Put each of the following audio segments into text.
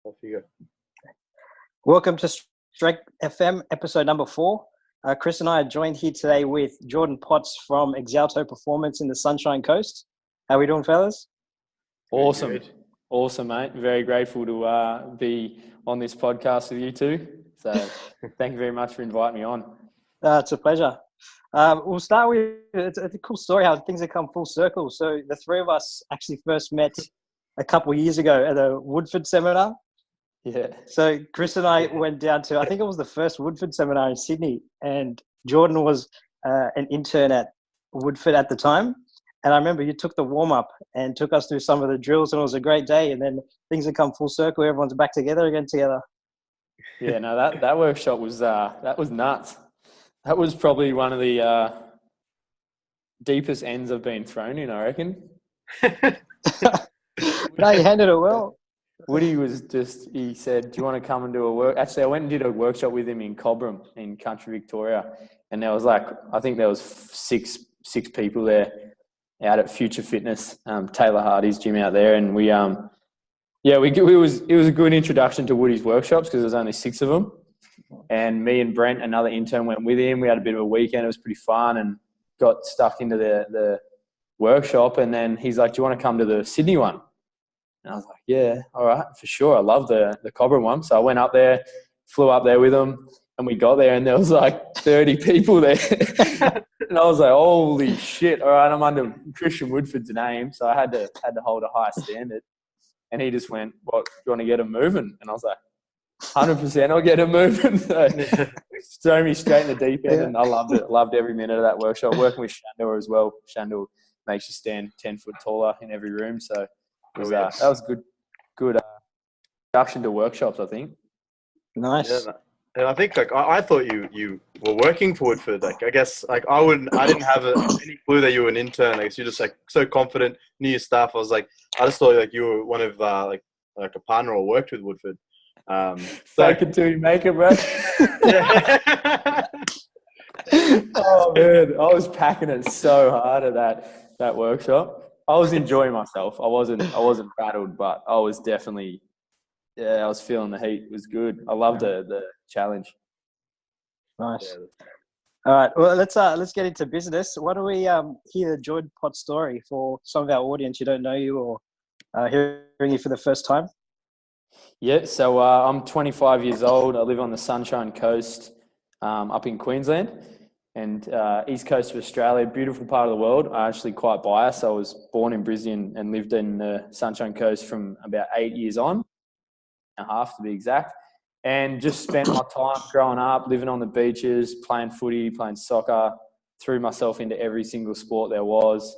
Off you go. Welcome to Strike FM, episode number 4. Chris and I are joined here today with Jordan Potts from Exalto Performance in the Sunshine Coast. How are we doing, fellas? Awesome, mate. Very grateful to be on this podcast with you two. So thank you very much for inviting me on. It's a pleasure. We'll start with, it's a cool story how things have come full circle. So the three of us actually first met a couple of years ago at a Woodford seminar. Yeah. So Chris and I went down to, I think it was the first Woodford seminar in Sydney, and Jordan was an intern at Woodford at the time. And I remember you took the warm-up and took us through some of the drills, and it was a great day. And then things have come full circle. Everyone's back together again together. Yeah, no, that workshop was that was nuts. That was probably one of the deepest ends I've been thrown in, I reckon. No, you handled it well. Woody he said, do you want to come and do a work? Actually, I went and did a workshop with him in Cobram in country Victoria. And there was I think there was six people there out at Future Fitness, Taylor Hardy's gym out there. And it was a good introduction to Woody's workshops because there was only 6 of them. And me and Brent, another intern, went with him. We had a bit of a weekend. It was pretty fun and got stuck into the workshop. And then he's like, do you want to come to the Sydney one? And I was like, yeah, all right, for sure. I love the Cobram one. So I went up there, flew up there with him, and we got there and there was like 30 people there. And I was like, holy shit. All right, I'm under Christian Woodford's name. So I had to hold a high standard. And he just went, what, do you want to get him moving? And I was like, 100% I'll get him moving. So throw me straight in the deep end. And I loved it. Loved every minute of that workshop. Working with Shandor as well. Shandor makes you stand 10 foot taller in every room. So that was good introduction to workshops, I think. Nice. Yeah, and I think I thought you were working for Woodford. I guess I didn't have any clue that you were an intern. I guess you're just so confident, knew your stuff. I just thought you were one of like a partner or worked with Woodford. Fake it till you make it, bro. Yeah. Oh man, I was packing it so hard at that workshop. I was enjoying myself. I wasn't rattled, but I was definitely, I was feeling the heat. It was good. I loved the challenge. Nice. All right. Well, let's get into business. Why don't we hear the Jordan Potts story for some of our audience who don't know you or hearing you for the first time? Yeah. So I'm 25 years old. I live on the Sunshine Coast up in Queensland. And east coast of Australia, beautiful part of the world. I'm actually quite biased. I was born in Brisbane and lived in the Sunshine Coast from about 8 years on, and a half to be exact, and just spent my time growing up, living on the beaches, playing footy, playing soccer, threw myself into every single sport there was.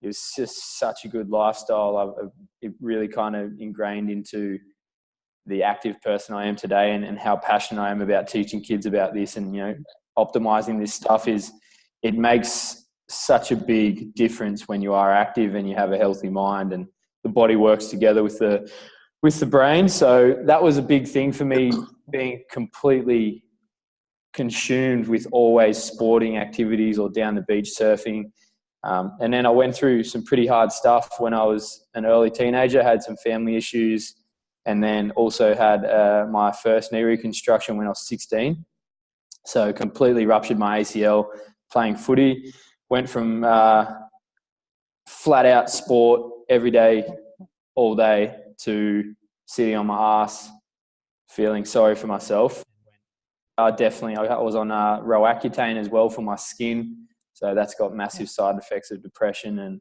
It was just such a good lifestyle. It really kind of ingrained into the active person I am today and how passionate I am about teaching kids about this and, optimizing this stuff it makes such a big difference when you are active and you have a healthy mind and the body works together with the brain. So that was a big thing for me, being completely consumed with always sporting activities or down the beach surfing. And then I went through some pretty hard stuff when I was an early teenager, had some family issues, and then also had my first knee reconstruction when I was 16. So completely ruptured my ACL playing footy. Went from flat out sport every day, all day, to sitting on my ass, feeling sorry for myself. I was on Roaccutane as well for my skin. So that's got massive side effects of depression. And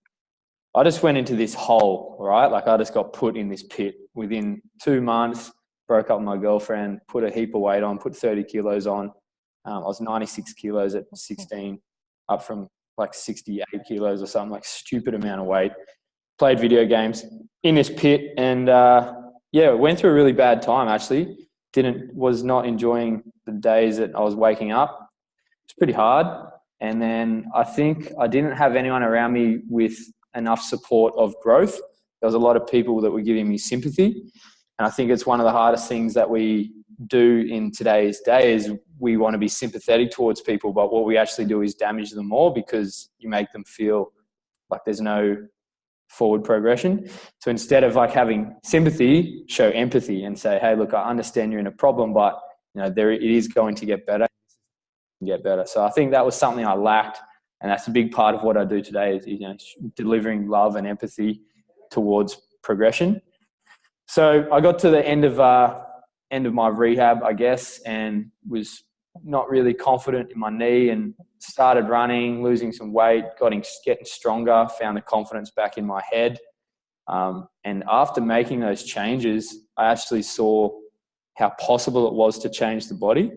I just went into this hole, right? I just got put in this pit within 2 months, broke up with my girlfriend, put a heap of weight on, put 30 kilos on. I was 96 kilos at 16, up from 68 kilos or something, stupid amount of weight. Played video games in this pit and, went through a really bad time actually. Was not enjoying the days that I was waking up. It's pretty hard. And then I think I didn't have anyone around me with enough support of growth. There was a lot of people that were giving me sympathy. And I think it's one of the hardest things that we do in today's day is we want to be sympathetic towards people, but what we actually do is damage them more because you make them feel like there's no forward progression. So instead of like having sympathy, show empathy and say, hey, look, I understand you're in a problem, but it is going to get better. So I think that was something I lacked, and that's a big part of what I do today is delivering love and empathy towards progression. So I got to the end of my rehab, I guess, and was not really confident in my knee, and started running, losing some weight, getting stronger, found the confidence back in my head. And after making those changes, I actually saw how possible it was to change the body.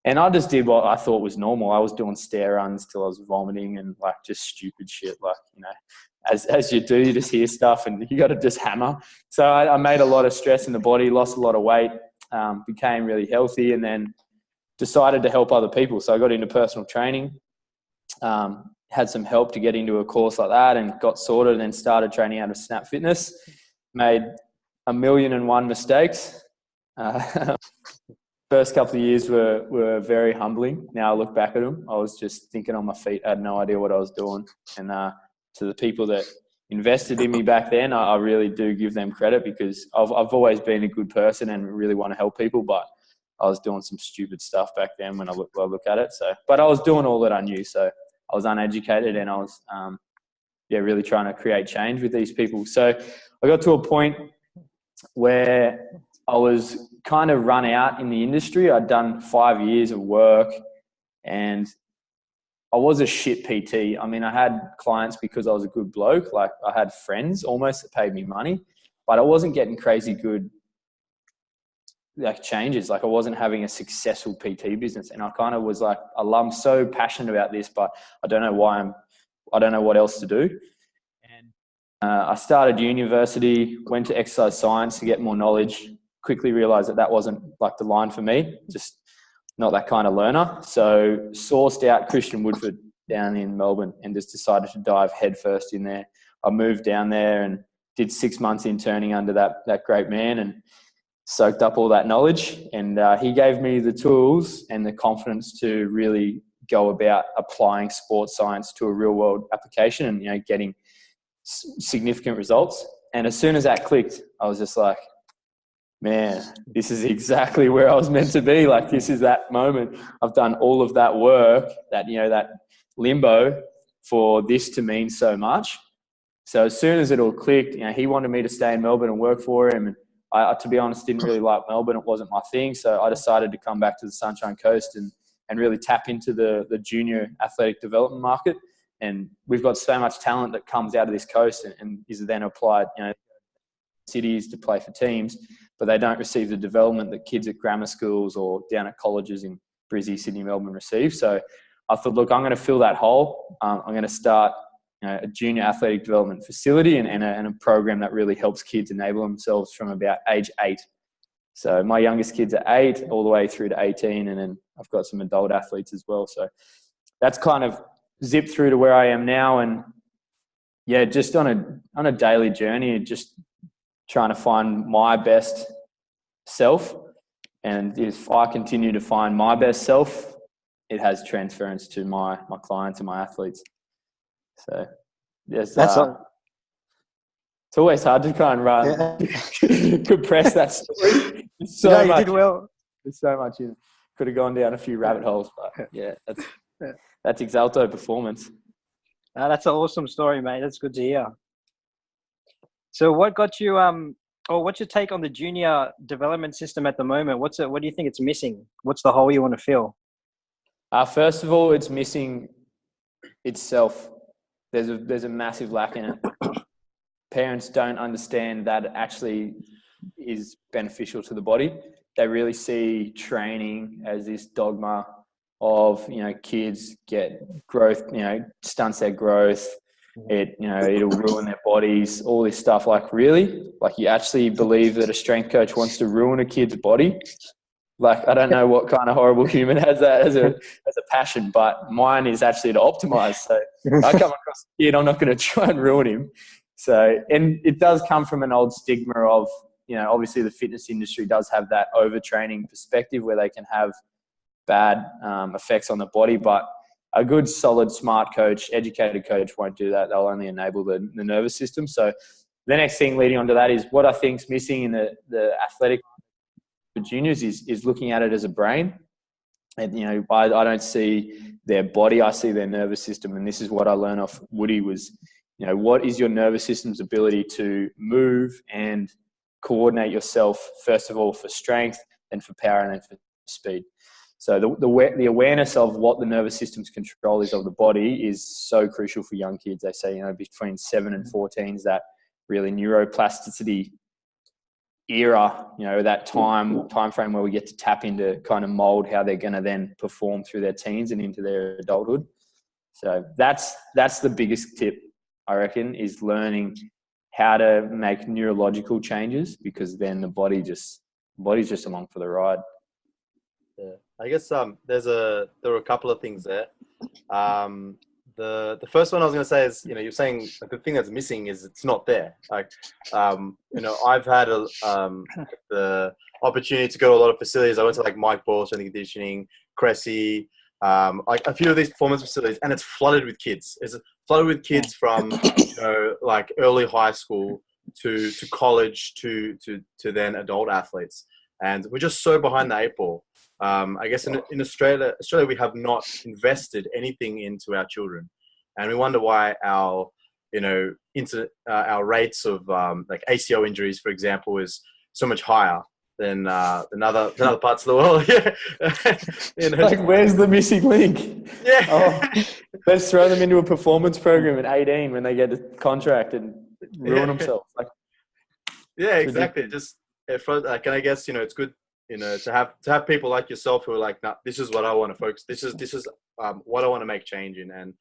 And I just did what I thought was normal. I was doing stair runs till I was vomiting and like just stupid shit. Like, as you do, you just hear stuff and you got to just hammer. So I made a lot of stress in the body, lost a lot of weight, became really healthy, and then decided to help other people. So I got into personal training, had some help to get into a course like that, and got sorted, and then started training out of Snap Fitness. Made 1,000,001 mistakes. First couple of years were very humbling. Now I look back at them, I was just thinking on my feet. I had no idea what I was doing. And to the people that invested in me back then, I really do give them credit, because I've always been a good person and really want to help people, but I was doing some stupid stuff back then when I look at it. So, but I was doing all that I knew. So I was uneducated, and I was really trying to create change with these people. So I got to a point where I was kind of run out in the industry. I'd done 5 years of work, and I was a shit PT. I mean, I had clients because I was a good bloke. Like, I had friends almost that paid me money, but I wasn't getting crazy good changes. Like, I wasn't having a successful PT business, and I kind of was like, I'm so passionate about this, but I don't know I don't know what else to do. And I started university, went to exercise science to get more knowledge. Quickly realized that wasn't like the line for me, just not that kind of learner. So sourced out Christian Woodford down in Melbourne and just decided to dive headfirst in there. I moved down there and did 6 months interning under that great man, and soaked up all that knowledge. And he gave me the tools and the confidence to really go about applying sports science to a real world application and, getting significant results. And as soon as that clicked, I was just like, man, this is exactly where I was meant to be. Like, this is that moment. I've done all of that work, that limbo, for this to mean so much. So as soon as it all clicked, he wanted me to stay in Melbourne and work for him. And I, to be honest, didn't really like Melbourne. It wasn't my thing. So I decided to come back to the Sunshine Coast and really tap into the junior athletic development market. And we've got so much talent that comes out of this coast and is then applied, cities to play for teams, but they don't receive the development that kids at grammar schools or down at colleges in Brisbane, Sydney, Melbourne receive. So I thought, look, I'm going to fill that hole. I'm going to start a junior athletic development facility and a program that really helps kids enable themselves from about age 8. So my youngest kids are 8 all the way through to 18, and then I've got some adult athletes as well. So that's kind of zipped through to where I am now, and just on a daily journey, just trying to find my best self. And if I continue to find my best self, it has transference to my clients and my athletes. So yes, it's always hard to try and compress that story. You did well. There's so much in it. Could have gone down a few rabbit holes, but that's Exalto Performance. That's an awesome story, mate. That's good to hear. So what got you, or what's your take on the junior development system at the moment? What do you think it's missing? What's the hole you want to fill? First of all, it's missing itself. There's a massive lack in it. Parents don't understand that it actually is beneficial to the body. They really see training as this dogma of, kids get growth, stunts their growth. It'll ruin their bodies, all this stuff. Like, really? Like, you actually believe that a strength coach wants to ruin a kid's body? Like, I don't know what kind of horrible human has that as a passion, but mine is actually to optimize. So I come across a kid, I'm not going to try and ruin him. So, and it does come from an old stigma of, obviously the fitness industry does have that overtraining perspective where they can have bad effects on the body, but a good, solid, smart coach, educated coach won't do that. They'll only enable the nervous system. So the next thing leading on to that is what I think's missing in the athletic for juniors is looking at it as a brain. And, you know, I don't see their body, I see their nervous system. And this is what I learned off Woody was, you know, what is your nervous system's ability to move and coordinate yourself, first of all, for strength, then for power, and then for speed. So the awareness of what the nervous system's control is of the body is so crucial for young kids. They say, you know, between 7 and 14 is that really neuroplasticity era, you know, that time frame where we get to tap into kind of mold how they're going to then perform through their teens and into their adulthood. So that's the biggest tip, I reckon, is learning how to make neurological changes, because then the body's just along for the ride. Yeah, I guess there were a couple of things there. The first one I was going to say is, you know, you're saying like, the thing that's missing is it's not there. Like, you know, I've had the opportunity to go to a lot of facilities. I went to like Mike Ball, strength and conditioning, Cressy, like a few of these performance facilities, and it's flooded with kids. It's flooded with kids from, you know, like early high school to college to then adult athletes. And we're just so behind the eight ball. I guess in Australia, we have not invested anything into our children, and we wonder why our, you know, our rates of like ACL injuries, for example, is so much higher than other parts of the world. Yeah, you know, like, where's the missing link? Yeah, let's throw them into a performance program at 18 when they get a contract and ruin themselves. Like, yeah, exactly. Just like, and I guess, you know, it's good, you know, to have people like yourself who are like, nah, this is what I want to focus. This is what I want to make change in. And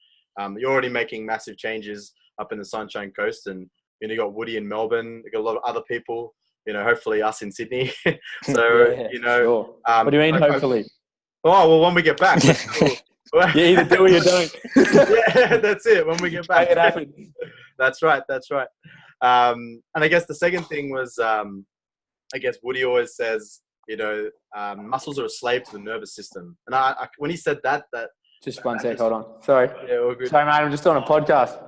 you're already making massive changes up in the Sunshine Coast, and, you know, you got Woody in Melbourne, you got a lot of other people, you know, hopefully us in Sydney. So, yeah, you know, sure. What do you mean, like, hopefully? Oh, well, when we get back, you either do or you don't. Yeah, that's it. When we get back, make it happen. That's right. And I guess the second thing was, I guess Woody always says, you know, muscles are a slave to the nervous system. And I when he said that just one sec, hold on. Sorry. Yeah, all good. Sorry, mate, I'm just on a podcast.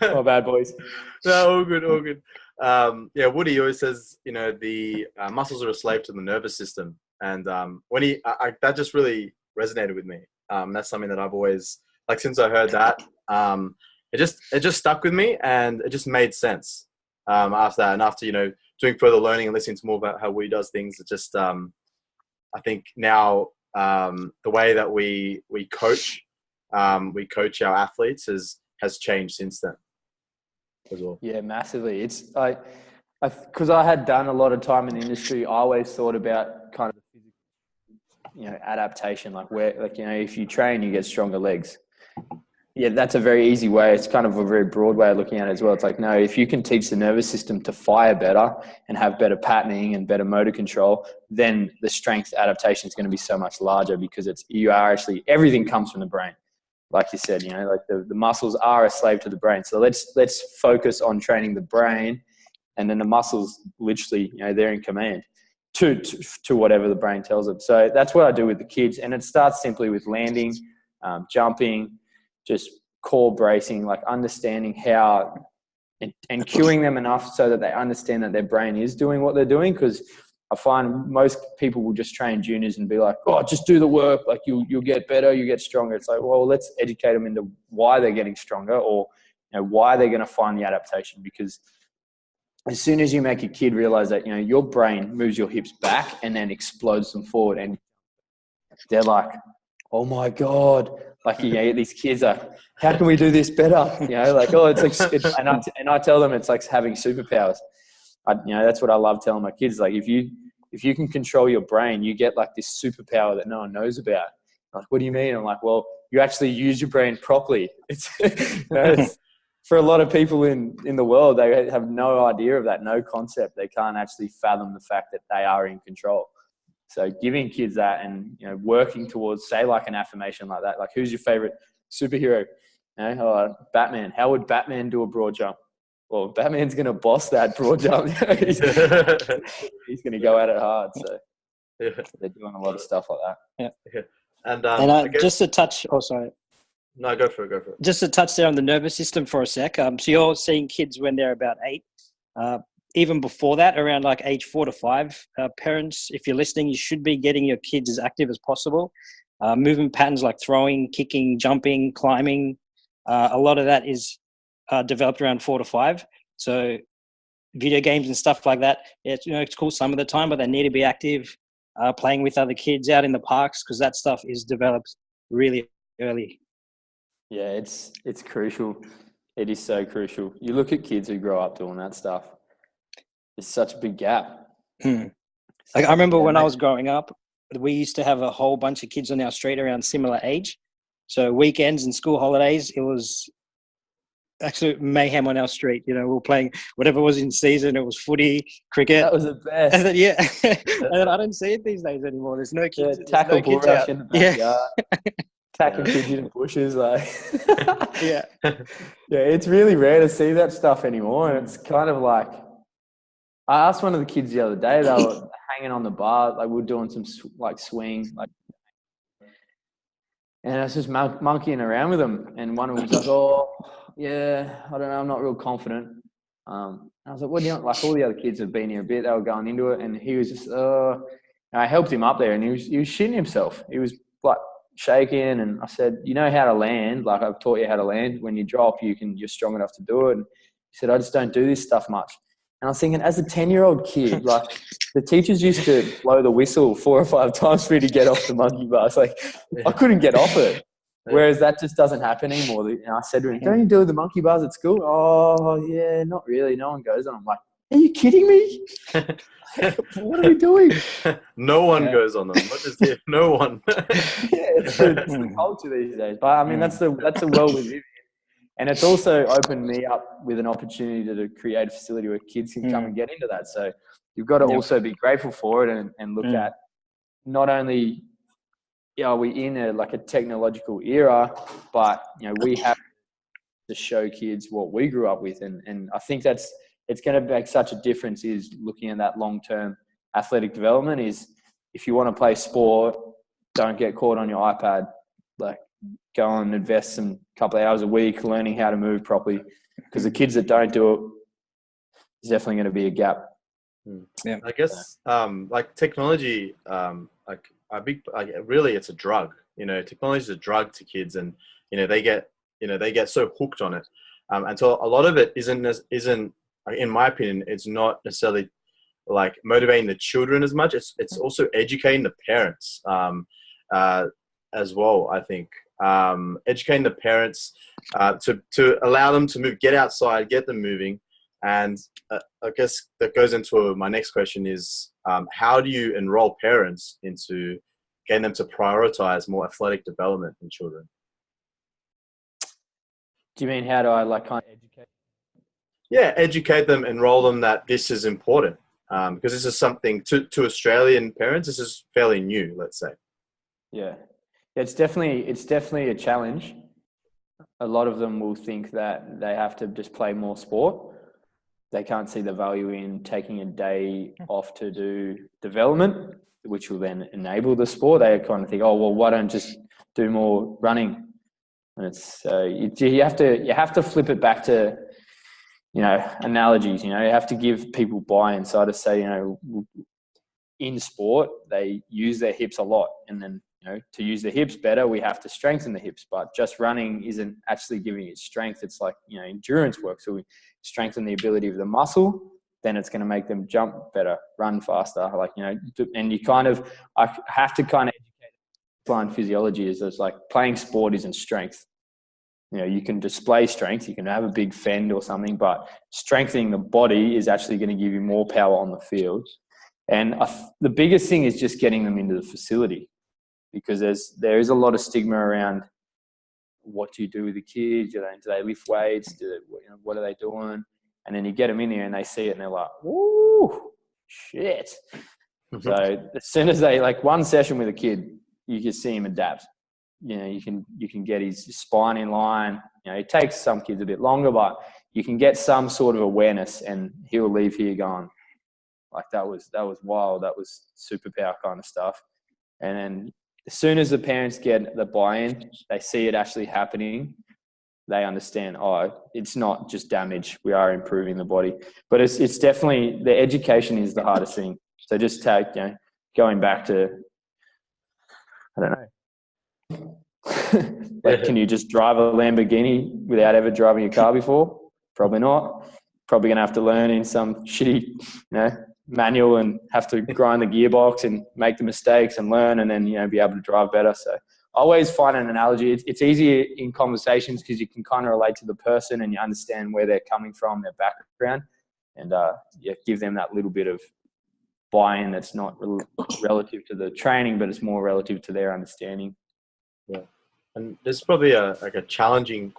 Oh, bad boys. No, all good. Yeah, Woody always says, you know, the muscles are a slave to the nervous system. And when that just really resonated with me. That's something that I've always, like, since I heard that, it just stuck with me, and it just made sense after that. And after, you know, doing further learning and listening to more about how Woody does things, it just, I think now the way that we coach our athletes has changed since then as well. Yeah, massively. It's because I had done a lot of time in the industry, I always thought about kind of the physical, you know, adaptation, like where, like, you know, if you train, you get stronger legs. Yeah, that's a very easy way. It's kind of a very broad way of looking at it as well. It's like, no, if you can teach the nervous system to fire better and have better patterning and better motor control, then the strength adaptation is going to be so much larger, because everything comes from the brain. Like you said, you know, like the muscles are a slave to the brain. So let's focus on training the brain, and then the muscles literally, you know, they're in command to whatever the brain tells them. So that's what I do with the kids. And it starts simply with landing, jumping, just core bracing, like understanding how, and cueing them enough so that they understand that their brain is doing what they're doing. Because I find most people will just train juniors and be like, oh, just do the work. Like you'll get better, you get stronger. It's like, well, let's educate them into why they're getting stronger, or, you know, why they're going to find the adaptation. Because as soon as you make a kid realize that, you know, your brain moves your hips back and then explodes them forward, and they're like, oh my God. Like, you know, these kids are, how can we do this better? You know, like, oh, it's like, and I tell them it's like having superpowers. You know, that's what I love telling my kids. Like, if you can control your brain, you get like this superpower that no one knows about. Like, what do you mean? I'm like, well, you actually use your brain properly. It's, you know, for a lot of people in the world, they have no idea of that, no concept. They can't actually fathom the fact that they are in control. So giving kids that, and, you know, working towards, say, like an affirmation like that. Like, who's your favorite superhero? You know, Batman. How would Batman do a broad jump? Well, Batman's going to boss that broad jump. He's going to go at it hard. So Yeah. They're doing a lot of stuff like that. Yeah. And And just to touch, sorry. No, go for it. Just to touch there on the nervous system for a sec. So you're seeing kids when they're about 8. Even before that, around like age 4 to 5, parents, if you're listening, you should be getting your kids as active as possible. Movement patterns like throwing, kicking, jumping, climbing, a lot of that is developed around 4 to 5. So video games and stuff like that, it's cool some of the time, but they need to be active, playing with other kids out in the parks, because that stuff is developed really early. Yeah, it's crucial. It is so crucial. You look at kids who grow up doing that stuff. There's such a big gap. Like I remember when I was growing up, we used to have a whole bunch of kids on our street around similar age. So weekends and school holidays, it was absolute mayhem on our street. We were playing whatever was in season. It was footy, cricket. That was the best. And then, and then I don't see it these days anymore. There's no kids. Yeah, tackle bull rush in the backyard. Tackling kids in the bushes, yeah, it's really rare to see that stuff anymore, and it's kind of like, I asked one of the kids the other day, they were hanging on the bar, like we were doing some swing, and I was just monkeying around with them, and one of them was like, "Oh, yeah, I don't know, I'm not real confident." I was like, "What do you know?" Like all the other kids have been here a bit, they were going into it, and he was just, and I helped him up there, and he was shitting himself. He was like shaking, and I said, "You know how to land? Like I've taught you how to land. When you drop, you're strong enough to do it." And he said, "I just don't do this stuff much." And I was thinking, as a 10-year-old kid, like the teachers used to blow the whistle 4 or 5 times for me to get off the monkey bar. It's like I couldn't get off it. Whereas that just doesn't happen anymore. And I said to him, "Don't you do the monkey bars at school?" "Oh, yeah, not really. No one goes on." I'm like, "Are you kidding me? What are we doing?" No one goes on them. What is it? No one. It's the culture these days. But I mean, that's the world we live in. And it's also opened me up with an opportunity to create a facility where kids can come and get into that. So you've got to also be grateful for it and look at not only are we in a technological era, but we have to show kids what we grew up with. And I think it's going to make such a difference, is looking at that long-term athletic development. Is if you want to play sport, don't get caught on your iPad. Go and invest some couple of hours a week learning how to move properly, because the kids that don't do it, there's definitely going to be a gap. Yeah, I guess technology, really it's a drug. Technology is a drug to kids, and they get so hooked on it, and so a lot of it isn't, in my opinion, it's not necessarily like motivating the children as much. It's also educating the parents as well. I think educating the parents to allow them to move, get outside, get them moving. And I guess that goes into my next question is, how do you enroll parents into getting them to prioritize more athletic development in children? Do you mean how do I kind of educate? Yeah, educate them, enroll them that this is important, because this is something to Australian parents, this is fairly new, let's say. Yeah, it's definitely a challenge. A lot of them will think that they have to just play more sport. They can't see the value in taking a day off to do development, which will then enable the sport. They kind of think, "Oh, well, why don't just do more running?" And it's you have to flip it back to analogies. You have to give people buy-in. So I just say, in sport they use their hips a lot, and then to use the hips better, we have to strengthen the hips. But just running isn't actually giving it strength. It's like endurance work. So we strengthen the ability of the muscle, then it's going to make them jump better, run faster. And I have to kind of educate blind physiology is it's like playing sport isn't strength. You can display strength, you can have a big fend or something, but strengthening the body is actually going to give you more power on the field. And the biggest thing is just getting them into the facility, because there is a lot of stigma around what do you do with the kids? Do they lift weights? What are they doing? And then you get them in here and they see it and they're like, "Ooh, shit." So as soon as they one session with a kid, you can see him adapt. You can get his spine in line. It takes some kids a bit longer, but you can get some sort of awareness, and he'll leave here going, Like that was wild. That was superpower kind of stuff. And then as soon as the parents get the buy-in, they see it actually happening, they understand, oh, it's not just damage. We are improving the body. But it's definitely, the education is the hardest thing. So just going back to, I don't know. Like, can you just drive a Lamborghini without ever driving a car before? Probably not. Probably going to have to learn in some shitty, manual and have to grind the gearbox and make the mistakes and learn and then, be able to drive better. So I always find an analogy. It's easier in conversations because you can kind of relate to the person and you understand where they're coming from, their background, and give them that little bit of buy-in that's not relative to the training, but it's more relative to their understanding. Yeah. And this is probably quite a challenging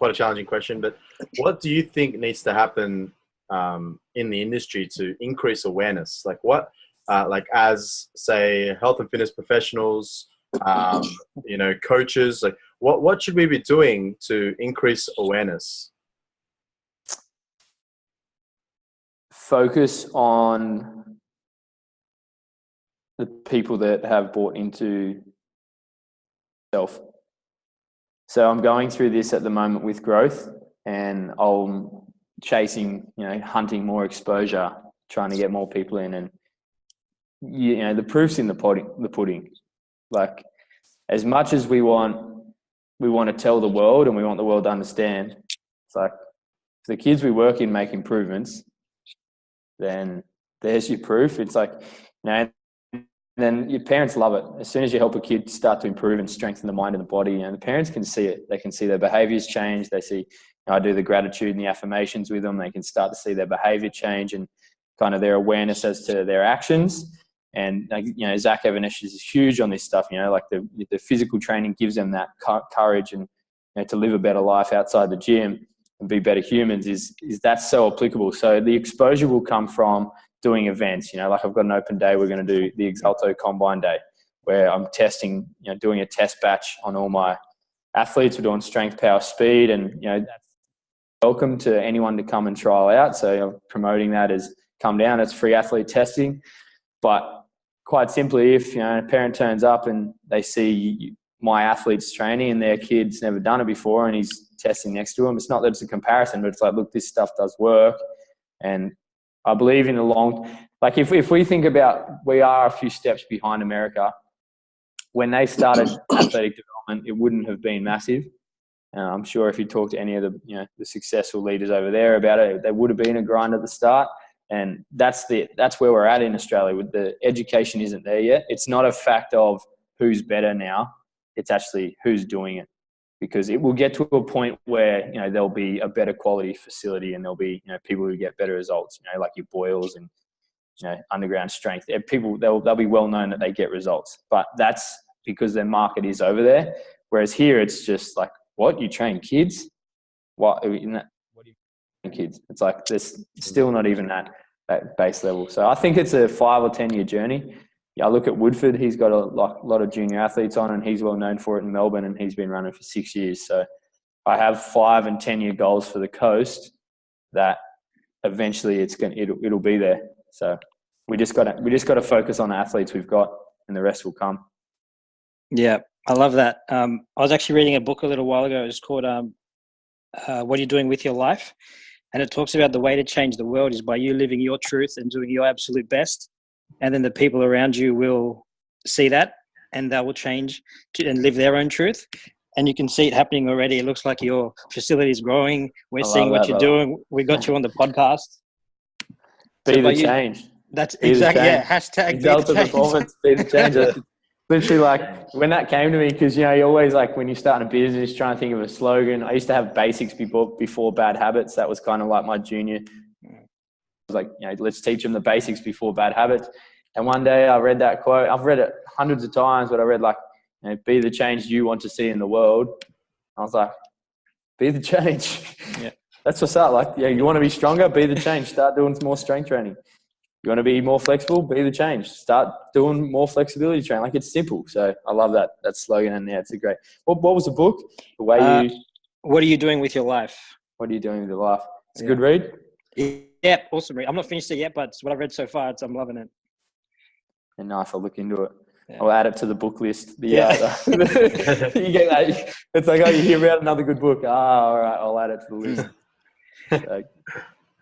question, but what do you think needs to happen in the industry to increase awareness? Like what, as say health and fitness professionals, coaches, like what should we be doing to increase awareness? Focus on the people that have bought into self. So I'm going through this at the moment with growth, and I'm chasing, hunting more exposure, trying to get more people in, and the proof's in the pudding. Like, as much as we want to tell the world and we want the world to understand, it's like if the kids we work in make improvements, then there's your proof. It's like, then your parents love it. As soon as you help a kid start to improve and strengthen the mind and the body, the parents can see it. They can see their behaviors change. They see, I do the gratitude and the affirmations with them. They can start to see their behavior change and kind of their awareness as to their actions. And, Zach Evanish is huge on this stuff, like the physical training gives them that courage and to live a better life outside the gym and be better humans is that's so applicable. So the exposure will come from doing events, like I've got an open day. We're going to do the Exalto Combine Day where I'm testing, doing a test batch on all my athletes. We're doing strength, power, speed, and, that's welcome to anyone to come and trial out. So I'm promoting that as come down. It's free athlete testing. But quite simply, if, a parent turns up and they see my athlete's training and their kid's never done it before and he's testing next to him, it's not that it's a comparison, but it's like, look, this stuff does work. And I believe in if we think about, we are a few steps behind America. When they started athletic development, it wouldn't have been massive. I'm sure if you talk to any of the, the successful leaders over there about it, there would have been a grind at the start. And that's where we're at in Australia. With the education isn't there yet. It's not a fact of who's better now. It's actually who's doing it. Because it will get to a point where, there'll be a better quality facility and there'll be, people who get better results, like your Boyles and, underground strength. People, they'll be well known that they get results. But that's because their market is over there. Whereas here, it's just like, what? You train kids? What do you train kids? It's like there's still not even that base level. So I think it's a 5 or 10 year journey. I look at Woodford, he's got a lot of junior athletes on and he's well known for it in Melbourne and he's been running for 6 years. So I have 5 and 10 year goals for the coast that eventually it'll be there. So we just got to focus on the athletes we've got and the rest will come. Yeah, I love that. I was actually reading a book a little while ago. It's called What Are You Doing With Your Life? And it talks about the way to change the world is by you living your truth and doing your absolute best. And then the people around you will see that and they will change and live their own truth. And you can see it happening already. It looks like your facility is growing. We're seeing what you're doing. We got you on the podcast. Be the change. That's exactly, yeah. Hashtag Exalto Performance, be the change. Literally, like, when that came to me, because, you always, like, when you start a business, trying to think of a slogan. I used to have basics before bad habits. That was kind of like my junior. I was like, let's teach them the basics before bad habits. And one day I read that quote. I've read it hundreds of times, but I read, like, be the change you want to see in the world. I was like, be the change. Yeah. That's what's up. Like, you want to be stronger? Be the change. Start doing some more strength training. You want to be more flexible? Be the change. Start doing more flexibility training. Like, it's simple. So I love that slogan. And it's a great. What was the book? What are you doing with your life? What are you doing with your life? It's a good read. Yeah, awesome. I'm not finished it yet, but what I've read so far, I'm loving it. And nice, I'll look into it. Yeah. I'll add it to the book list. Yeah. You get that. It's like, oh, you hear about another good book. All right, I'll add it to the list. So,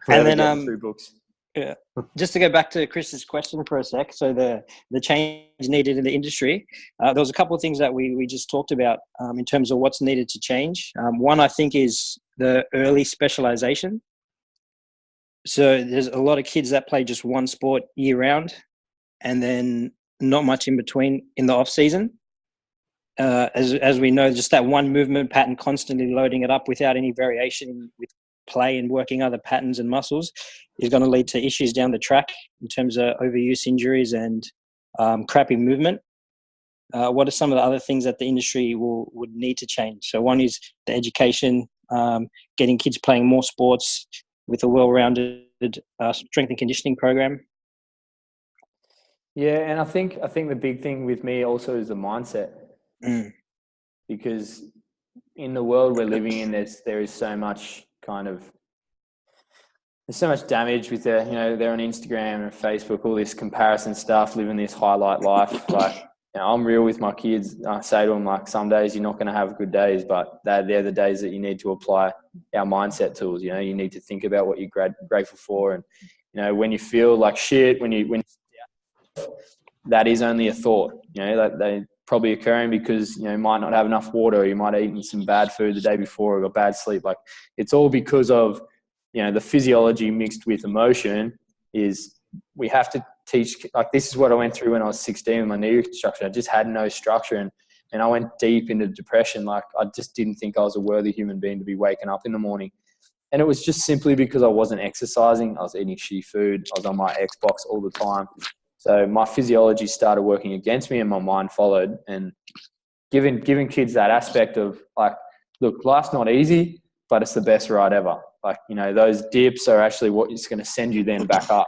and then 2 books. Yeah. Just to go back to Chris's question for a sec. So the change needed in the industry, there was a couple of things that we just talked about in terms of what's needed to change. One, I think, is the early specialization. So there's a lot of kids that play just one sport year round and then not much in between in the off season. As we know, just that one movement pattern, constantly loading it up without any variation with play and working other patterns and muscles is going to lead to issues down the track in terms of overuse injuries and crappy movement. What are some of the other things that the industry would need to change? So one is the education, getting kids playing more sports with a well-rounded strength and conditioning program. Yeah, and I think the big thing with me also is the mindset. Because in the world we're living in, there is so much there's so much damage with they're on Instagram and Facebook, all this comparison stuff, living this highlight life. Like, I'm real with my kids. I say to them, like, some days you're not going to have good days, but they're the days that you need to apply our mindset tools. You need to think about what you're grateful for, and when you feel like shit, when that is only a thought. That they probably occurring because you might not have enough water, or you might have eaten some bad food the day before, or got bad sleep. Like, it's all because of the physiology mixed with emotion. Is we have to teach, like, this is what I went through when I was 16 with my knee reconstruction. I just had no structure, and I went deep into depression. Like, I just didn't think I was a worthy human being to be waking up in the morning. And it was just simply because I wasn't exercising. I was eating shitty food. I was on my Xbox all the time. So my physiology started working against me, and my mind followed. And giving kids that aspect of, like, look, life's not easy, but it's the best ride ever. Like, those dips are actually what is going to send you then back up.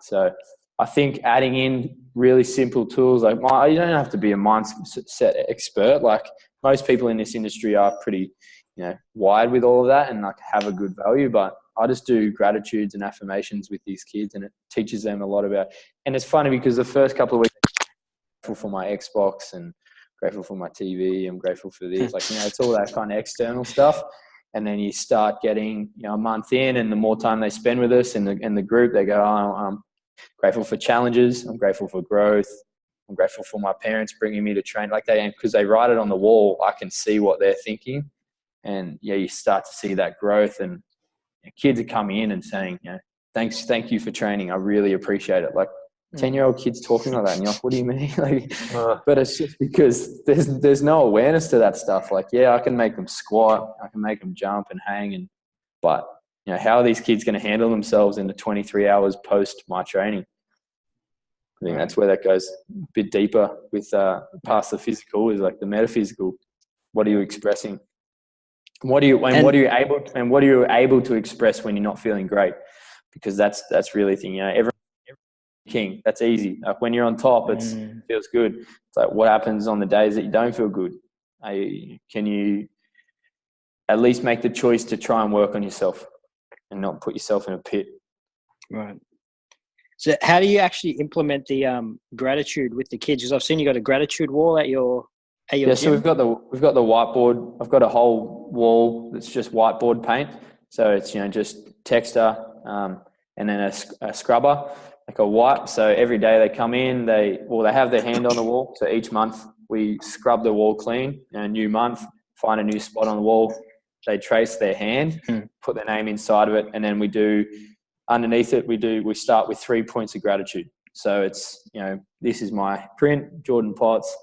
So I think adding in really simple tools, like, you don't have to be a mindset expert. Like, most people in this industry are pretty, wide with all of that and, like, have a good value. But I just do gratitudes and affirmations with these kids, and it teaches them a lot about. And it's funny because the first couple of weeks, I'm grateful for my Xbox and grateful for my TV. I'm grateful for this. Like, it's all that kind of external stuff. And then you start getting, a month in, and the more time they spend with us in the group, they go, oh, I'm grateful for challenges. I'm grateful for growth. I'm grateful for my parents bringing me to train. Like, because they write it on the wall, I can see what they're thinking. And you start to see that growth, and kids are coming in and saying, thank you for training. I really appreciate it. Like, 10-year-old kids talking like that, and you're like, what do you mean? Like, but it's just because there's no awareness to that stuff. Like, I can make them squat, I can make them jump and hang, but how are these kids going to handle themselves in the 23 hours post my training? I think that's where that goes a bit deeper with past the physical, is like the metaphysical. What are you expressing? What are you able to express when you're not feeling great? Because that's really the thing. Everyone king. That's easy. Like, when you're on top, it feels good. It's like, what happens on the days that you don't feel good? Can you at least make the choice to try and work on yourself and not put yourself in a pit? Right. So how do you actually implement the gratitude with the kids? Because I've seen you got a gratitude wall at your gym. So we've got the whiteboard. I've got a whole wall that's just whiteboard paint. So it's just texture and then a scrubber, like a wipe. So every day they come in, they have their hand on the wall. So each month we scrub the wall clean. And a new month, find a new spot on the wall. They trace their hand, put their name inside of it, and then we do underneath it. We start with 3 points of gratitude. So it's this is my print, Jordan Potts.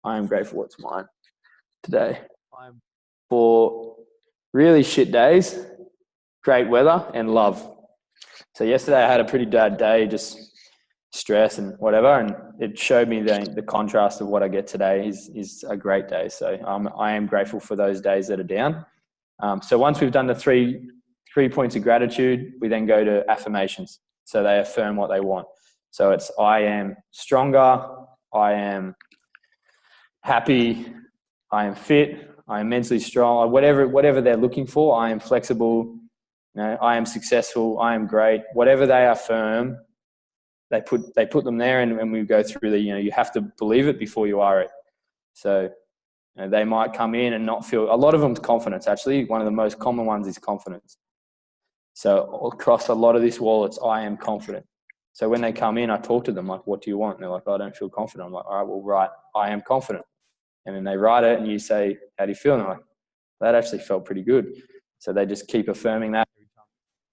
I am grateful. What's mine today? I'm for really shit days, great weather, and love. So yesterday I had a pretty bad day, just stress and whatever, and it showed me the contrast of what I get today is a great day. So I am grateful for those days that are down. So once we've done the three points of gratitude, we then go to affirmations. So they affirm what they want. So it's, I am stronger, I am happy, I am fit, I am mentally strong, whatever they're looking for. I am flexible, I am successful, I am great, whatever they affirm, they put them there, and we go through you have to believe it before you are it. So they might come in and not feel, a lot of them's confidence. Actually, one of the most common ones is confidence. So across a lot of this wall, it's I am confident. So when they come in, I talk to them like, what do you want? And they're like, I don't feel confident. I'm like, all right, well, write I am confident. And then they write it and you say, how do you feel? And they're like, that actually felt pretty good. So they just keep affirming that.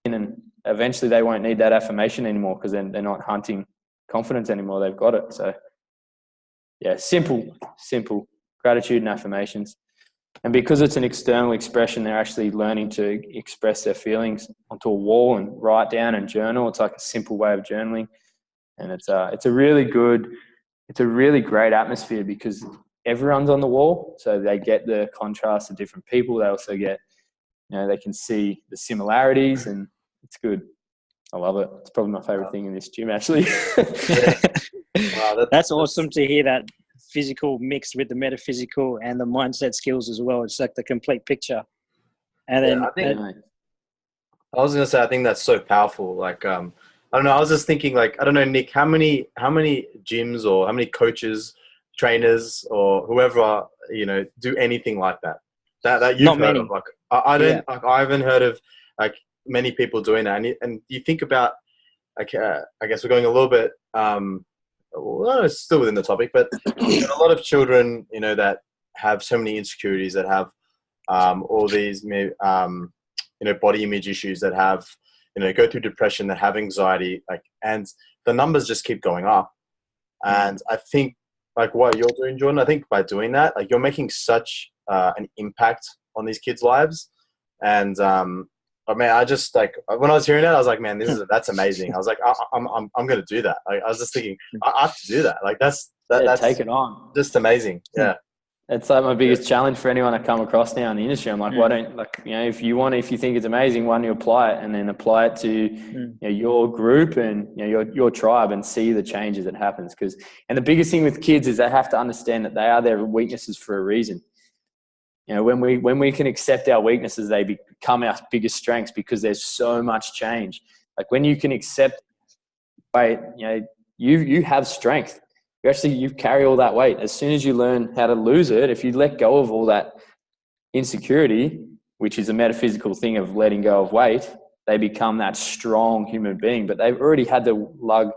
And eventually they won't need that affirmation anymore because then they're not hunting confidence anymore. They've got it. So yeah, simple gratitude and affirmations. And because it's an external expression, they're actually learning to express their feelings onto a wall and write down and journal. It's like a simple way of journaling. And it's a really great atmosphere because everyone's on the wall. So they get the contrast of different people. They also get, they can see the similarities, and it's good. I love it. It's probably my favorite thing in this gym, actually. Wow, that's awesome to hear that physical mixed with the metaphysical and the mindset skills as well. It's like the complete picture. And then I was going to say, I think that's so powerful. Like, I don't know. I was just thinking, like, I don't know, Nick, how many gyms or how many coaches, trainers, or whoever, do anything like that? That you've Not heard many. of? Like, I haven't heard of like many people doing that. And you think about, like, I guess we're going a little bit, well, it's still within the topic, but a lot of children, that have so many insecurities, that have all these, body image issues, that have, go through depression, that have anxiety, like, and the numbers just keep going up. And I think, like what you're doing, Jordan, I think by doing that, like, you're making such an impact on these kids' lives. And man, I just, like, when I was hearing that, I was like, man, that's amazing. I was like, I'm going to do that. Like, I was just thinking, I have to do that. Like, that's take it on. Just amazing. Yeah. It's like my biggest challenge for anyone I come across now in the industry. I'm like, why don't, like, if you think it's amazing, why don't you apply it, and then apply it to your group and your tribe, and see the changes that happens. And the biggest thing with kids is they have to understand that they are their weaknesses for a reason. When we can accept our weaknesses, they become our biggest strengths, because there's so much change. Like, when you can accept, you have strength. You carry all that weight. As soon as you learn how to lose it, if you let go of all that insecurity, which is a metaphysical thing of letting go of weight, they become that strong human being. But they've already had to lug,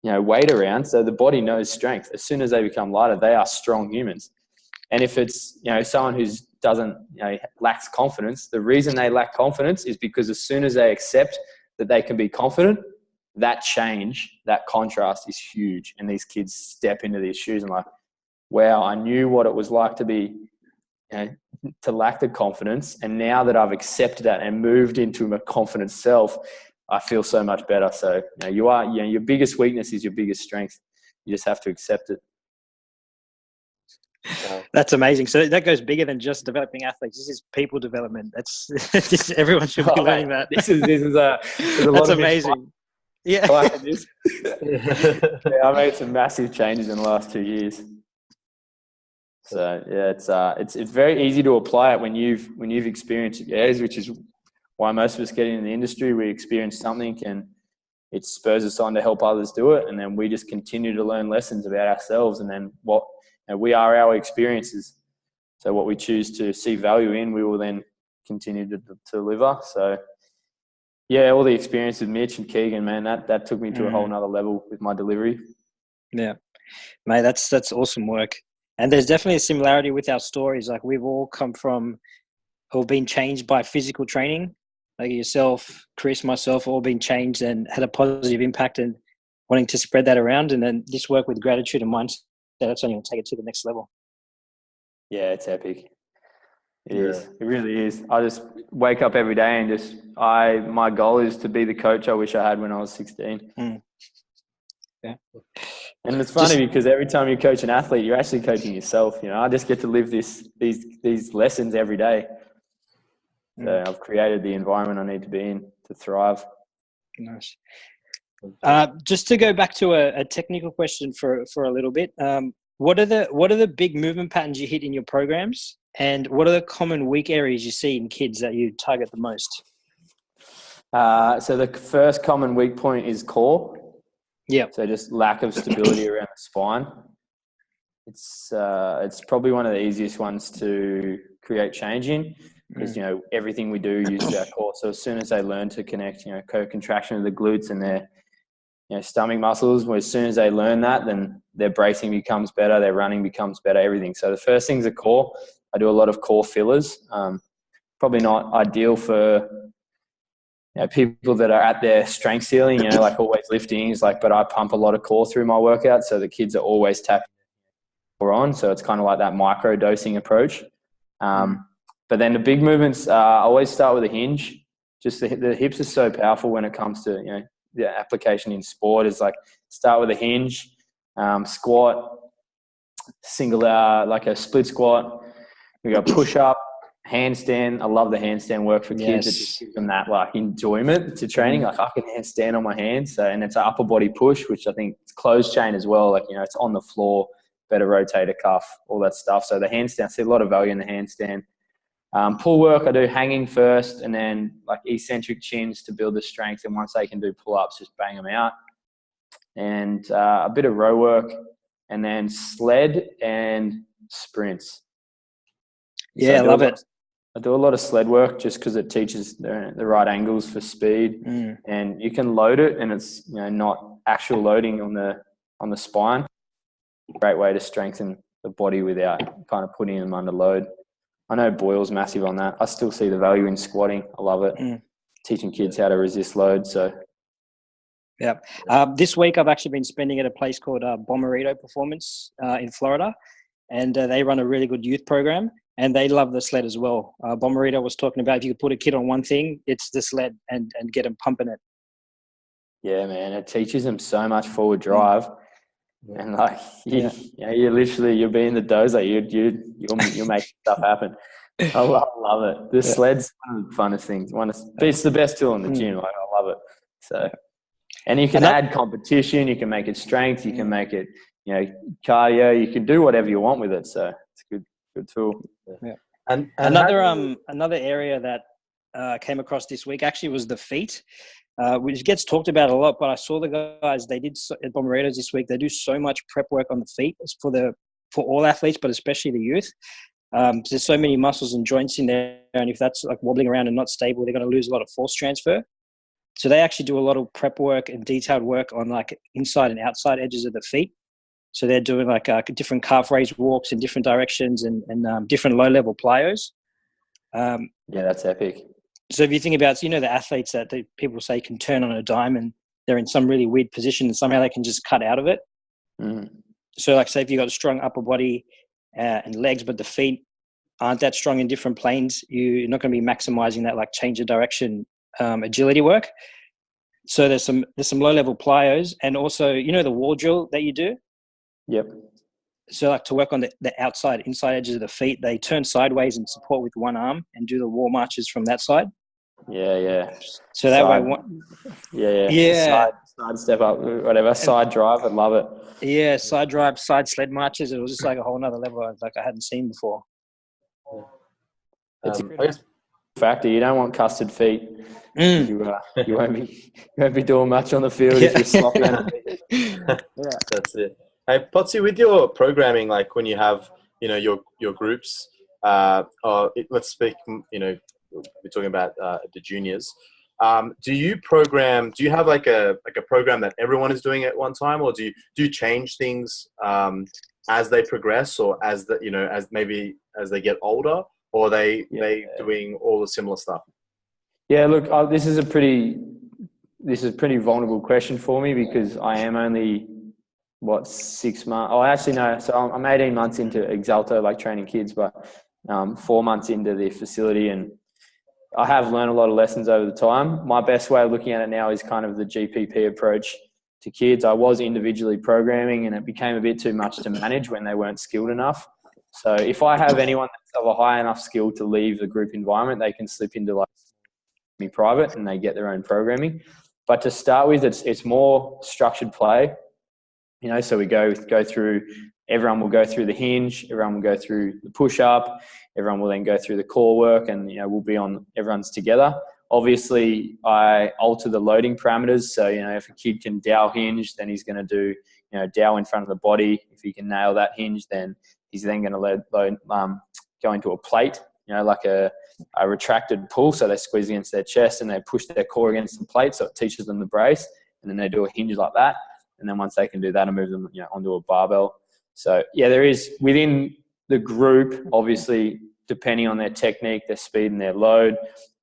weight around, so the body knows strength. As soon as they become lighter, they are strong humans. And if it's, someone who lacks confidence, the reason they lack confidence is because as soon as they accept that they can be confident, that change, that contrast is huge. And these kids step into these shoes and like, wow, I knew what it was like to be, to lack the confidence. And now that I've accepted that and moved into a confident self, I feel so much better. So your biggest weakness is your biggest strength. You just have to accept it. That's amazing. So that goes bigger than just developing athletes. This is people development. That's everyone should be learning that. This is a lot. That's amazing. Yeah. I made some massive changes in the last 2 years. So yeah, it's very easy to apply it when you've experienced it, which is why most of us get into the industry. We experience something and it spurs us on to help others do it, and then we just continue to learn lessons about ourselves, and then we are our experiences. So what we choose to see value in, we will then continue to deliver. So yeah, all the experience with Mitch and Keegan, man, that took me to a whole nother level with my delivery. Yeah, mate, that's awesome work. And there's definitely a similarity with our stories. Like, we've all come from or been changed by physical training. Like yourself, Chris, myself, all been changed and had a positive impact, and wanting to spread that around. And then this work with gratitude and mindset, that's only going to take it to the next level. Yeah, it's epic. It is. It really is. I just wake up every day and my goal is to be the coach I wish I had when I was 16. Yeah. And it's funny because every time you coach an athlete, you're actually coaching yourself. I just get to live these lessons every day. So I've created the environment I need to be in to thrive. Nice. Just to go back to a technical question for a little bit. What are the big movement patterns you hit in your programs, and what are the common weak areas you see in kids that you target the most? So the first common weak point is core. Yeah. So just lack of stability around the spine. It's probably one of the easiest ones to create change in, because everything we do uses our core. So as soon as they learn to connect, co-contraction of the glutes and their stomach muscles, as soon as they learn that, then their bracing becomes better, their running becomes better, everything. So the first thing's the core. I do a lot of core fillers. Probably not ideal for people that are at their strength ceiling, like always lifting, but I pump a lot of core through my workout, so the kids are always tapping on. So it's kind of like that micro dosing approach. But then the big movements, I always start with a hinge. Just the hips are so powerful when it comes to the application in sport. Is like start with a hinge, squat, single like a split squat. We go push up, handstand. I love the handstand work for kids. It just gives them that like enjoyment to training. Like I can handstand on my hands. So, and it's an upper body push, which I think it's closed chain as well. Like it's on the floor, better rotator cuff, all that stuff. So the handstand, I see a lot of value in the handstand. Pull work, I do hanging first, and then like eccentric chins to build the strength. And once they can do pull-ups, just bang them out. And a bit of row work, and then sled and sprints. Yeah, So I love it. I do a lot of sled work just because it teaches the right angles for speed, and you can load it, and it's not actual loading on the spine. Great way to strengthen the body without kind of putting them under load. I know Boyle's massive on that. I still see the value in squatting. I love it. Teaching kids how to resist load. So, yeah. This week I've actually been spending at a place called Exalto Performance in Florida, and they run a really good youth program, and they love the sled as well. Exalto was talking about if you could put a kid on one thing, it's the sled and get them pumping it. Yeah, man, it teaches them so much forward drive. And like you'll be in the dozer, you'll make stuff happen. I love it. The sled's one of the funnest things. It's the best tool in the gym. Like, I love it. So, and you can add competition. You can make it strength. You can make it cardio. You can do whatever you want with it. So it's a good tool. Yeah. And another area that came across this week actually was the feet. Which gets talked about a lot, but I saw the guys, they did at Bomberetos this week, they do so much prep work on the feet for all athletes, but especially the youth. There's so many muscles and joints in there, and if that's like wobbling around and not stable, they're going to lose a lot of force transfer. So they actually do a lot of prep work and detailed work on like inside and outside edges of the feet. So they're doing like different calf raise walks in different directions and different low-level plyos. Yeah, that's epic. So if you think about, the athletes that people say can turn on a dime and they're in some really weird position and somehow they can just cut out of it. So like say if you've got a strong upper body and legs, but the feet aren't that strong in different planes, you're not going to be maximizing that like change of direction agility work. So there's some low-level plyos, and also, the wall drill that you do. Yep. So like to work on the inside edges of the feet, they turn sideways and support with one arm and do the wall marches from that side. Yeah. So that way, Side step up, whatever. Side drive, I love it. Yeah, side drive, side sled marches. It was just like a whole nother level I hadn't seen before. It's a factor. You don't want custard feet. You won't be doing much on the field if you're sloppy on the feet. That's it. Hey, Potsy, with your programming, like when you have, your groups, let's speak, we're talking about the juniors. Do you have like a program that everyone is doing at one time, or do you change things as they progress, or as they get older, or are they doing all the similar stuff? Yeah, look, this is a pretty vulnerable question for me, because I am only 6 months. Oh, actually no. So I'm 18 months into Exalto, like training kids, but 4 months into the facility, and I have learned a lot of lessons over the time. My best way of looking at it now is kind of the GPP approach to kids. I was individually programming, and it became a bit too much to manage when they weren't skilled enough. So if I have anyone that's of a high enough skill to leave the group environment, they can slip into like me private and they get their own programming. But to start with, it's more structured play. So we go through, everyone will go through the hinge, everyone will go through the push-up, everyone will then go through the core work, and, we'll be on, everyone's together. obviously I alter the loading parameters. So, if a kid can dowel hinge, then he's going to do, dowel in front of the body. If he can nail that hinge, then he's then going to go into a plate, like a retracted pull. So they squeeze against their chest and they push their core against the plate. So it teaches them the brace, and then they do a hinge like that. And then once they can do that, I move them, onto a barbell. So yeah, there is within the group, obviously, depending on their technique, their speed and their load,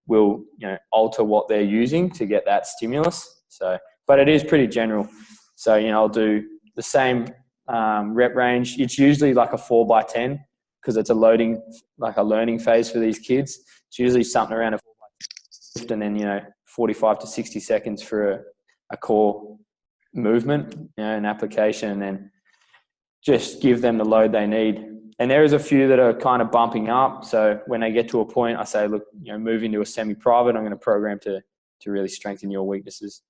will, alter what they're using to get that stimulus. So, but it is pretty general. So, I'll do the same rep range. It's usually like a 4x10 because it's a learning phase for these kids. It's usually something around a 4x10 and then, 45 to 60 seconds for a core movement, an application, and then just give them the load they need. And there is a few that are kind of bumping up. So when they get to a point, I say, look, move into a semi-private. I'm going to program to really strengthen your weaknesses.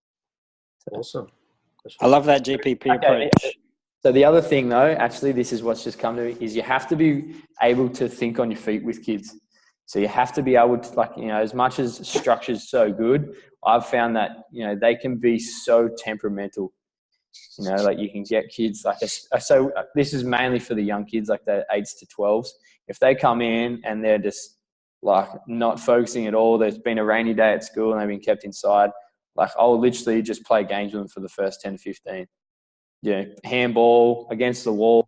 So, awesome. I love that GPP approach. So the other thing though, actually, this is what's just come to me, is you have to be able to think on your feet with kids. So you have to be able to, as much as structure is so good, I've found that, they can be so temperamental. You can get kids so this is mainly for the young kids, like the 8s to 12s. If they come in and they're just not focusing at all, there's been a rainy day at school and they've been kept inside, I'll literally just play games with them for the first 10 to 15. Handball against the wall,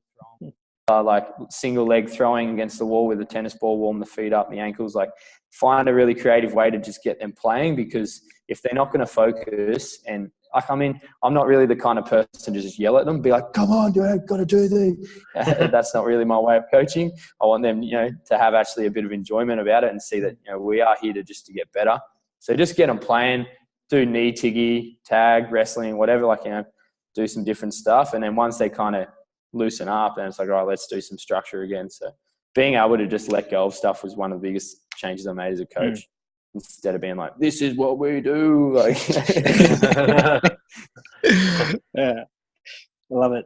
single leg throwing against the wall with a tennis ball, warm the feet up, the ankles, find a really creative way to just get them playing, because if they're not going to focus, and I'm not really the kind of person to just yell at them, be like, come on, dude, got to do this. That's not really my way of coaching. I want them, to have actually a bit of enjoyment about it and see that, we are here to get better. So just get them playing, do knee tiggy, tag, wrestling, whatever, do some different stuff. And then once they kind of loosen up, and it's all right, let's do some structure again. So being able to just let go of stuff was one of the biggest changes I made as a coach. Instead of being like, this is what we do. Yeah, love it.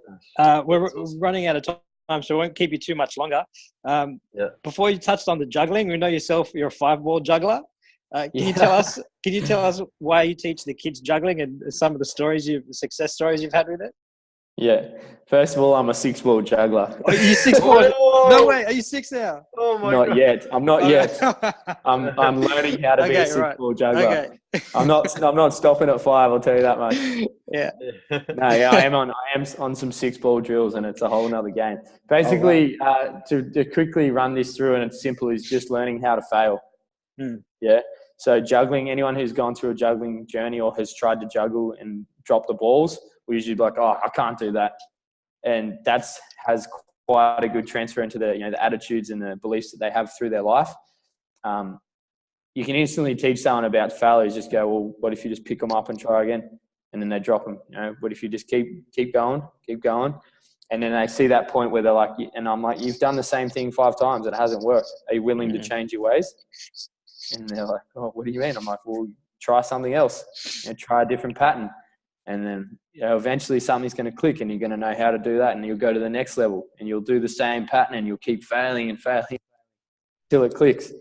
We're running out of time, so we won't keep you too much longer. Before you touched on the juggling, we know yourself, you're a 5-ball juggler. Can you tell us why you teach the kids juggling and some of the success stories you've had with it? Yeah. First of all, I'm a 6-ball juggler. Oh, you're 6-ball? No way. Are you 6 now? Oh my God. Not yet. I'm not yet. I'm learning how to be a 6-ball juggler. Okay. I'm not stopping at 5. I'll tell you that much. Yeah. No, yeah, I am on some 6-ball drills, and it's a whole nother game. Basically, to quickly run this through, and it's simple, is just learning how to fail. Yeah. So juggling, anyone who's gone through a juggling journey or has tried to juggle and drop the balls, we usually be like, oh, I can't do that. And has quite a good transfer into the attitudes and the beliefs that they have through their life. You can instantly teach someone about failures. Just go, well, what if you just pick them up and try again? And then they drop them. What if you just keep going? And then they see that point where they're like, and I'm like, you've done the same thing 5 times. It hasn't worked. Are you willing to change your ways? And they're like, oh, what do you mean? I'm like, well, try something else. Try a different pattern. And then eventually something's going to click, and you're going to know how to do that, and you'll go to the next level, and you'll do the same pattern, and you'll keep failing till it clicks.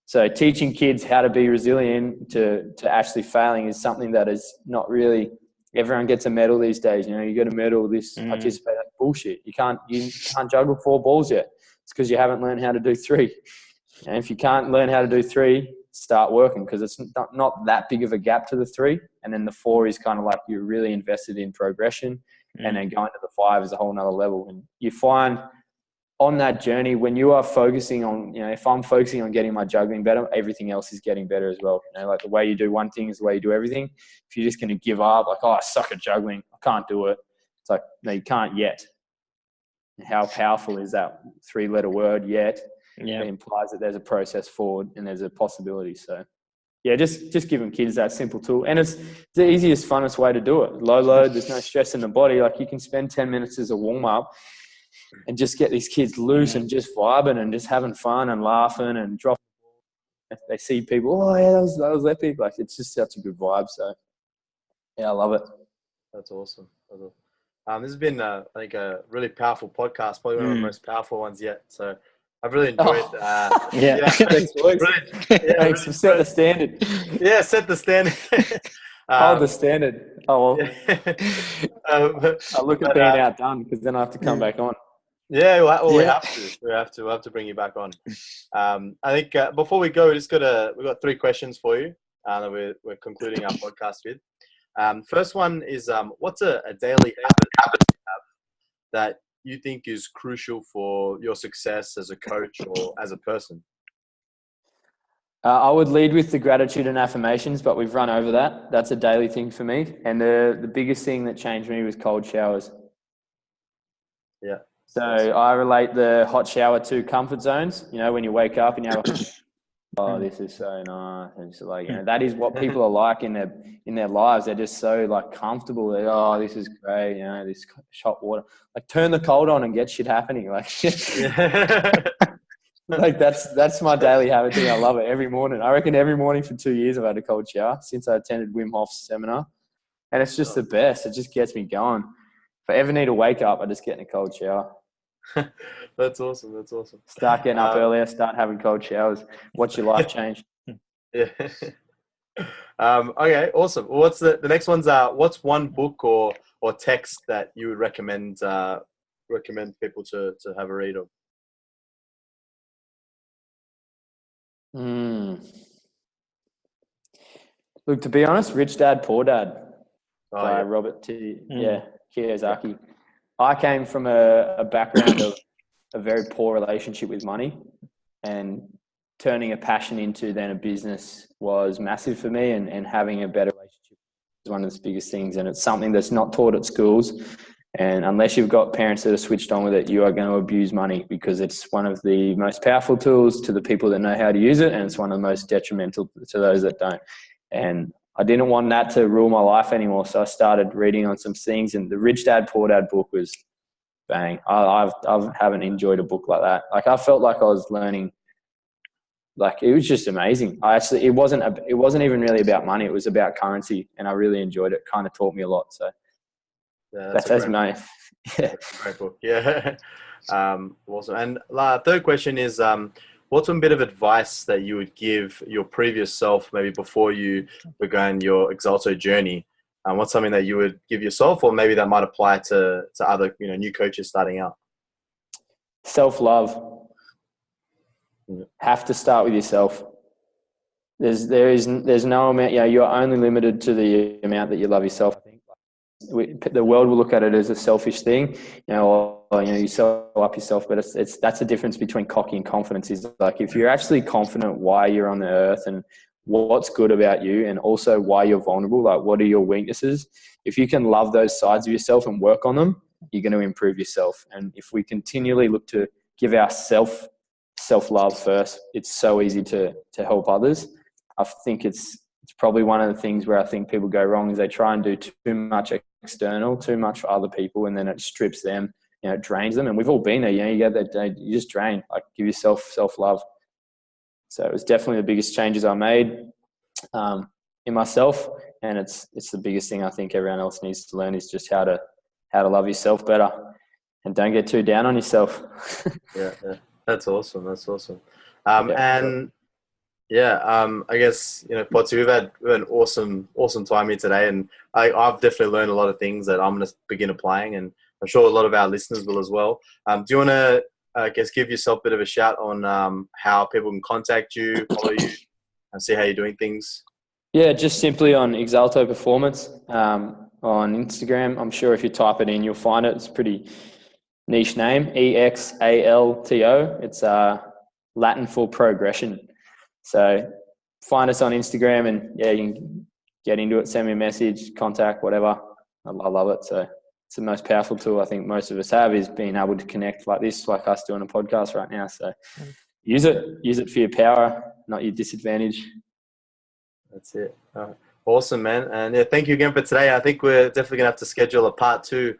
So teaching kids how to be resilient to actually failing is something that is not really – everyone gets a medal these days. You get a medal, this participate. That's bullshit. You can't juggle 4 balls yet. It's because you haven't learned how to do 3. And if you can't learn how to do 3, start working, because it's not that big of a gap to the 3. And then the 4 is kind of like you're really invested in progression. And then going to the 5 is a whole nother level. And you find on that journey, when you are focusing on, if I'm focusing on getting my juggling better, everything else is getting better as well. Like the way you do one thing is the way you do everything. If you're just going to give up, like, oh, I suck at juggling, I can't do it. It's like, no, you can't yet. How powerful is that 3-letter word, yet? Yeah. It implies that there's a process forward and there's a possibility. So yeah, just giving kids that simple tool. And it's the easiest, funnest way to do it. Low load, there's no stress in the body. Like you can spend 10 minutes as a warm up and just get these kids loose and just vibing and just having fun and laughing and dropping. They see people, oh yeah, that was epic. Like it's just such a good vibe. So yeah, I love it. That's awesome. This has been, I think, a really powerful podcast, probably one of the most powerful ones yet. So I've really enjoyed. Yeah. Thanks, boys. Thanks for setting the standard. Yeah, set the standard. Hold the standard. Oh, well. Yeah. I look at being outdone because then I have to come back on. Yeah, well, we have to. We'll have to bring you back on. I think before we go, we've got 3 questions for you that we're concluding our podcast with. First one is, what's a daily habit you have that you think is crucial for your success as a coach or as a person? I would lead with the gratitude and affirmations, but we've run over that. That's a daily thing for me. And the biggest thing that changed me was cold showers. Yeah. So I relate the hot shower to comfort zones. You know, when you wake up and you have oh, this is so nice. And it's like, you know, that is what people are like in their lives. They're just so like comfortable. They're, oh, this is great. You know, this hot water. Like turn the cold on and get shit happening. Like, like that's my daily habit thing. I love it every morning. I reckon every morning for 2 years I've had a cold shower since I attended Wim Hof's seminar. And it's just the best. It just gets me going. If I ever need to wake up, I just get in a cold shower. That's awesome. That's awesome. Start getting up earlier, start having cold showers. Watch your life change. Yeah. Okay, awesome. Well, what's the next one's what's one book or text that you would recommend people to have a read of? Look, to be honest, Rich Dad, Poor Dad by Yeah. Robert Kiyosaki. I came from a background of a very poor relationship with money, and turning a passion into then a business was massive for me, and having a better relationship is one of the biggest things. And it's something that's not taught at schools. And unless you've got parents that are switched on with it, you are going to abuse money, because it's one of the most powerful tools to the people that know how to use it. And it's one of the most detrimental to those that don't. And I didn't want that to rule my life anymore. So I started reading on some things, and the Rich Dad, Poor Dad book was bang. I haven't enjoyed a book like that. Like I felt like I was learning, like it was just amazing. It wasn't even really about money. It was about currency, and I really enjoyed it. Kind of taught me a lot. So yeah, that's my That's a great book. Yeah. Awesome. And third question is, what's one bit of advice that you would give your previous self, maybe before you began your Exalto journey? What's something that you would give yourself, or maybe that might apply to other, new coaches starting out? Self-love. Have to start with yourself. There's no amount, you're only limited to the amount that you love yourself. I think the world will look at it as a selfish thing, you sell up yourself, but that's the difference between cocky and confidence. Is like, if you're actually confident why you're on the earth and what's good about you, and also why you're vulnerable, like what are your weaknesses, if you can love those sides of yourself and work on them, you're going to improve yourself. And if we continually look to give our self-love first, it's so easy to help others. I think it's probably one of the things where I think people go wrong, is they try and do too much external, too much for other people, and then it strips them, it drains them. And we've all been there, you get that day, you just drain. Like, give yourself self-love. So it was definitely the biggest changes I made in myself, and it's the biggest thing I think everyone else needs to learn, is just how to love yourself better, and don't get too down on yourself. Yeah, that's awesome. And I guess Potsy, we've had an awesome time here today, and I've definitely learned a lot of things that I'm going to begin applying, and I'm sure a lot of our listeners will as well. Do you want to give yourself a bit of a shout on how people can contact you, follow you, and see how you're doing things? Yeah, just simply on Exalto Performance on Instagram. I'm sure if you type it in, you'll find it. It's a pretty niche name, Exalto. It's Latin for progression. So find us on Instagram, and you can get into it, send me a message, contact, whatever. I love it. So it's the most powerful tool I think most of us have, is being able to connect like this, like us doing a podcast right now. So use it for your power, not your disadvantage. That's it. Awesome, man. And thank you again for today. I think we're definitely gonna have to schedule a part 2,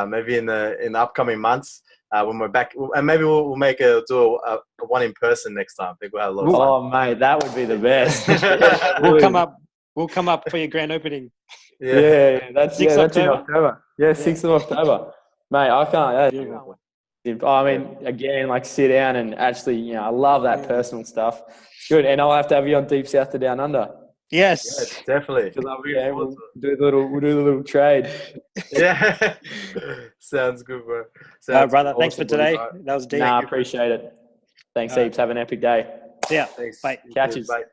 maybe in the upcoming months when we're back, and maybe we'll do a one in person next time. I think we'll have a lot of fun. Oh, mate, that would be the best. We'll come up for your grand opening. Yeah, that's 6th in October. Yeah, 6th of October. Mate, I can't. I mean, again, like sit down and actually, I love that personal stuff. Good. And I'll have to have you on Deep South to Down Under. Yes. Yeah, definitely. We'll do a little trade. Yeah. Sounds good, bro. All right, brother. Awesome, Thanks for boys. today. All right. That was deep. Nah, I appreciate it. Thanks heaps. Have an epic day. See ya. Thanks. Bye. Catches. Bye.